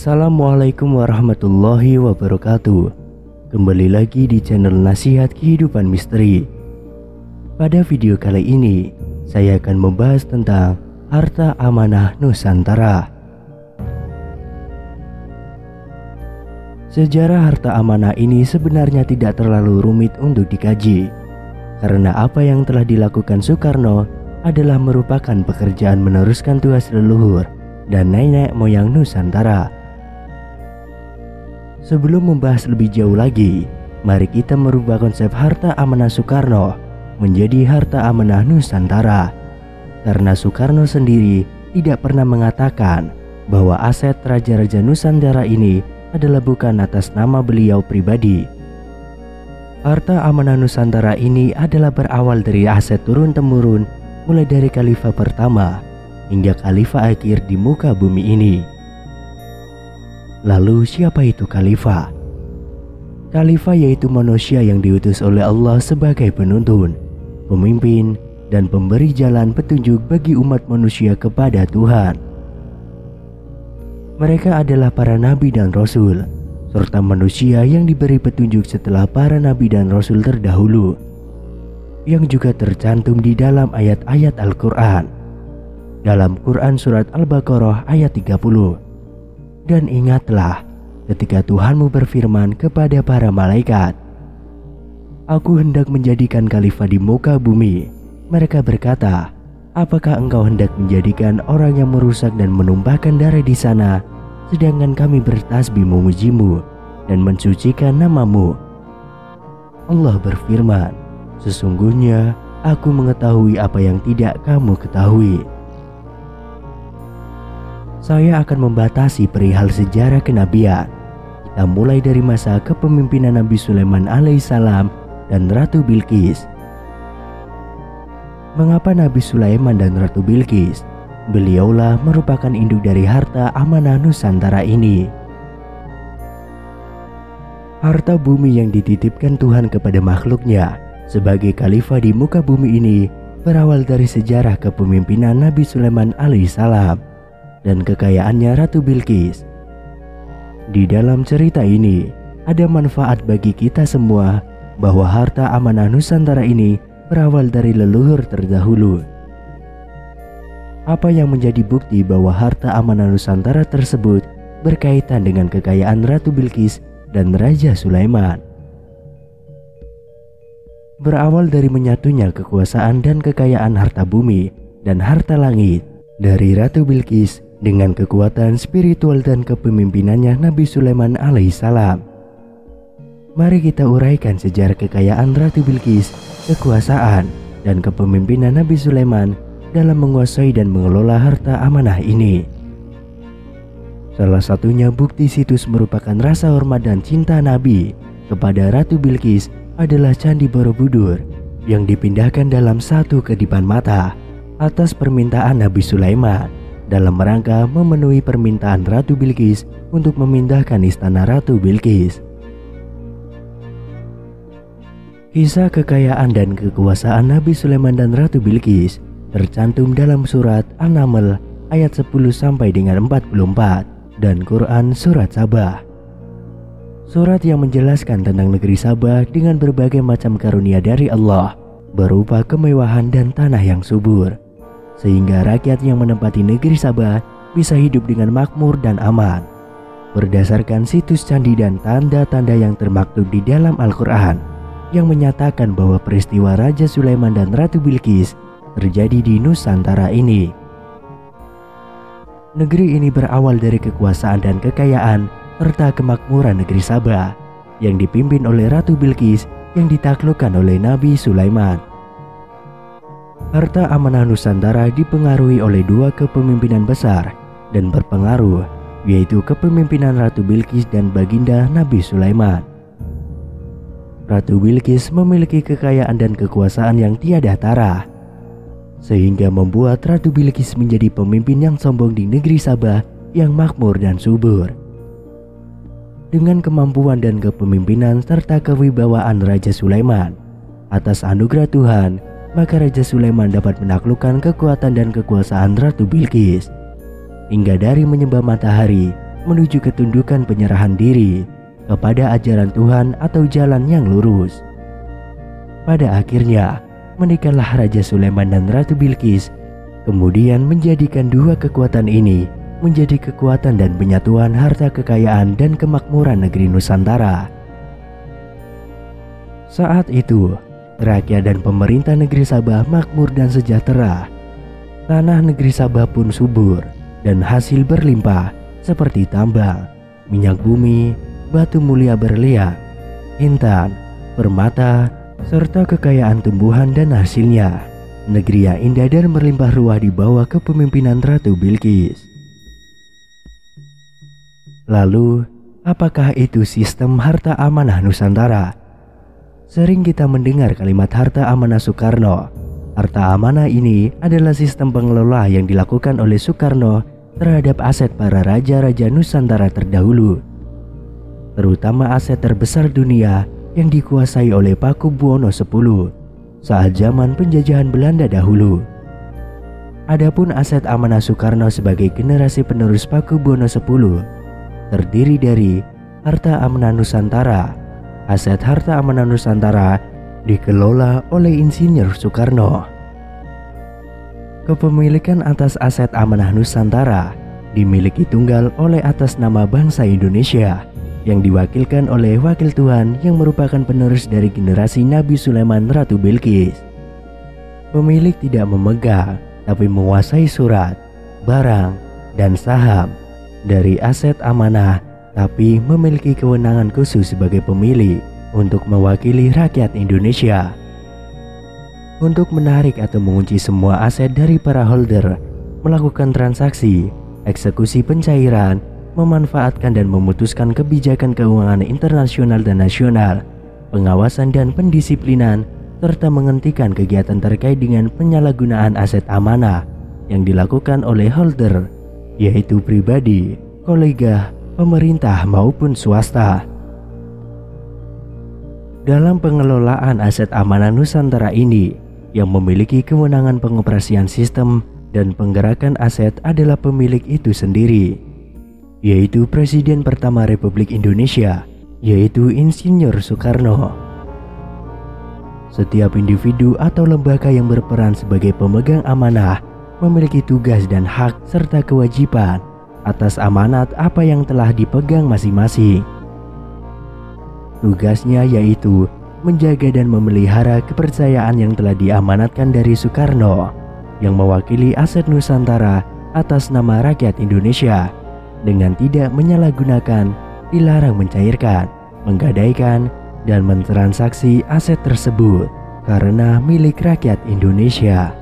Assalamualaikum warahmatullahi wabarakatuh. Kembali lagi di channel Nasihat Kehidupan Misteri. Pada video kali ini saya akan membahas tentang harta amanah Nusantara. Sejarah harta amanah ini sebenarnya tidak terlalu rumit untuk dikaji, karena apa yang telah dilakukan Soekarno adalah merupakan pekerjaan meneruskan tugas leluhur dan nenek moyang Nusantara. Sebelum membahas lebih jauh lagi, mari kita merubah konsep harta amanah Soekarno menjadi harta amanah Nusantara. Karena Soekarno sendiri tidak pernah mengatakan bahwa aset raja-raja Nusantara ini adalah bukan atas nama beliau pribadi. Harta amanah Nusantara ini adalah berawal dari aset turun-temurun, mulai dari khalifah pertama hingga khalifah akhir di muka bumi ini. Lalu siapa itu khalifah? Khalifah yaitu manusia yang diutus oleh Allah sebagai penuntun, pemimpin, dan pemberi jalan petunjuk bagi umat manusia kepada Tuhan. Mereka adalah para nabi dan rasul, serta manusia yang diberi petunjuk setelah para nabi dan rasul terdahulu, yang juga tercantum di dalam ayat-ayat Al-Quran. Dalam Quran Surat Al-Baqarah ayat 30. Dan ingatlah ketika Tuhanmu berfirman kepada para malaikat, Aku hendak menjadikan khalifah di muka bumi. Mereka berkata, apakah engkau hendak menjadikan orang yang merusak dan menumpahkan darah di sana, sedangkan kami bertasbih memujimu dan mensucikan namamu? Allah berfirman, sesungguhnya aku mengetahui apa yang tidak kamu ketahui. Saya akan membatasi perihal sejarah kenabian. Kita mulai dari masa kepemimpinan Nabi Sulaiman alaihissalam dan Ratu Bilqis. Mengapa Nabi Sulaiman dan Ratu Bilqis? Beliaulah merupakan induk dari harta amanah Nusantara ini. Harta bumi yang dititipkan Tuhan kepada makhluknya sebagai khalifah di muka bumi ini berawal dari sejarah kepemimpinan Nabi Sulaiman alaihissalam dan kekayaannya Ratu Bilqis. Di dalam cerita ini ada manfaat bagi kita semua bahwa harta amanah Nusantara ini berawal dari leluhur terdahulu. Apa yang menjadi bukti bahwa harta amanah Nusantara tersebut berkaitan dengan kekayaan Ratu Bilqis dan Raja Sulaiman? Berawal dari menyatunya kekuasaan dan kekayaan harta bumi dan harta langit dari Ratu Bilqis dengan kekuatan spiritual dan kepemimpinannya Nabi Sulaiman alaihissalam. Mari kita uraikan sejarah kekayaan Ratu Bilqis, kekuasaan, dan kepemimpinan Nabi Sulaiman dalam menguasai dan mengelola harta amanah ini. Salah satunya bukti situs merupakan rasa hormat dan cinta Nabi kepada Ratu Bilqis adalah Candi Borobudur yang dipindahkan dalam satu kedipan mata atas permintaan Nabi Sulaiman, dalam rangka memenuhi permintaan Ratu Bilqis untuk memindahkan istana Ratu Bilqis. Kisah kekayaan dan kekuasaan Nabi Sulaiman dan Ratu Bilqis tercantum dalam surat An-Naml ayat 10 sampai dengan 44 dan Quran surat Sabah. Surat yang menjelaskan tentang negeri Sabah dengan berbagai macam karunia dari Allah berupa kemewahan dan tanah yang subur, sehingga rakyat yang menempati negeri Sabah bisa hidup dengan makmur dan aman. Berdasarkan situs candi dan tanda-tanda yang termaktub di dalam Al-Quran yang menyatakan bahwa peristiwa Raja Sulaiman dan Ratu Bilqis terjadi di Nusantara ini. Negeri ini berawal dari kekuasaan dan kekayaan serta kemakmuran negeri Sabah yang dipimpin oleh Ratu Bilqis yang ditaklukkan oleh Nabi Sulaiman. Harta amanah Nusantara dipengaruhi oleh dua kepemimpinan besar dan berpengaruh, yaitu kepemimpinan Ratu Bilqis dan baginda Nabi Sulaiman. Ratu Bilqis memiliki kekayaan dan kekuasaan yang tiada tara, sehingga membuat Ratu Bilqis menjadi pemimpin yang sombong di negeri Sabah yang makmur dan subur. Dengan kemampuan dan kepemimpinan serta kewibawaan Raja Sulaiman, atas anugerah Tuhan, maka Raja Sulaiman dapat menaklukkan kekuatan dan kekuasaan Ratu Bilqis. Hingga dari menyembah matahari menuju ketundukan penyerahan diri kepada ajaran Tuhan atau jalan yang lurus. Pada akhirnya, menikahlah Raja Sulaiman dan Ratu Bilqis, kemudian menjadikan dua kekuatan ini menjadi kekuatan dan penyatuan harta kekayaan dan kemakmuran negeri Nusantara. Saat itu, rakyat dan pemerintah negeri Sabah makmur dan sejahtera. Tanah negeri Sabah pun subur dan hasil berlimpah seperti tambang, minyak bumi, batu mulia berliat, intan, permata, serta kekayaan tumbuhan dan hasilnya. Negeri yang indah dan berlimpah ruah di bawah kepemimpinan Ratu Bilqis. Lalu, apakah itu sistem harta amanah Nusantara? Sering kita mendengar kalimat harta amanah Soekarno. Harta amanah ini adalah sistem pengelola yang dilakukan oleh Soekarno terhadap aset para raja-raja Nusantara terdahulu, terutama aset terbesar dunia yang dikuasai oleh Pakubuwono X saat zaman penjajahan Belanda dahulu. Adapun aset amanah Soekarno sebagai generasi penerus Pakubuwono X terdiri dari harta amanah Nusantara. Aset harta amanah Nusantara dikelola oleh Insinyur Soekarno. Kepemilikan atas aset amanah Nusantara dimiliki tunggal oleh atas nama bangsa Indonesia yang diwakilkan oleh Wakil Tuhan yang merupakan penerus dari generasi Nabi Sulaiman Ratu Bilqis. Pemilik tidak memegang tapi menguasai surat, barang, dan saham dari aset amanah, tapi memiliki kewenangan khusus sebagai pemilik untuk mewakili rakyat Indonesia. Untuk menarik atau mengunci semua aset dari para holder, melakukan transaksi, eksekusi pencairan, memanfaatkan dan memutuskan kebijakan keuangan internasional dan nasional, pengawasan dan pendisiplinan, serta menghentikan kegiatan terkait dengan penyalahgunaan aset amanah yang dilakukan oleh holder, yaitu pribadi, kolega, pemerintah maupun swasta. Dalam pengelolaan aset amanah Nusantara ini, yang memiliki kewenangan pengoperasian sistem dan penggerakan aset adalah pemilik itu sendiri, yaitu Presiden pertama Republik Indonesia, yaitu Insinyur Soekarno. Setiap individu atau lembaga yang berperan sebagai pemegang amanah memiliki tugas dan hak serta kewajiban atas amanat apa yang telah dipegang masing-masing. Tugasnya yaitu menjaga dan memelihara kepercayaan yang telah diamanatkan dari Soekarno yang mewakili aset Nusantara atas nama rakyat Indonesia, dengan tidak menyalahgunakan, dilarang mencairkan, menggadaikan, dan mentransaksi aset tersebut karena milik rakyat Indonesia.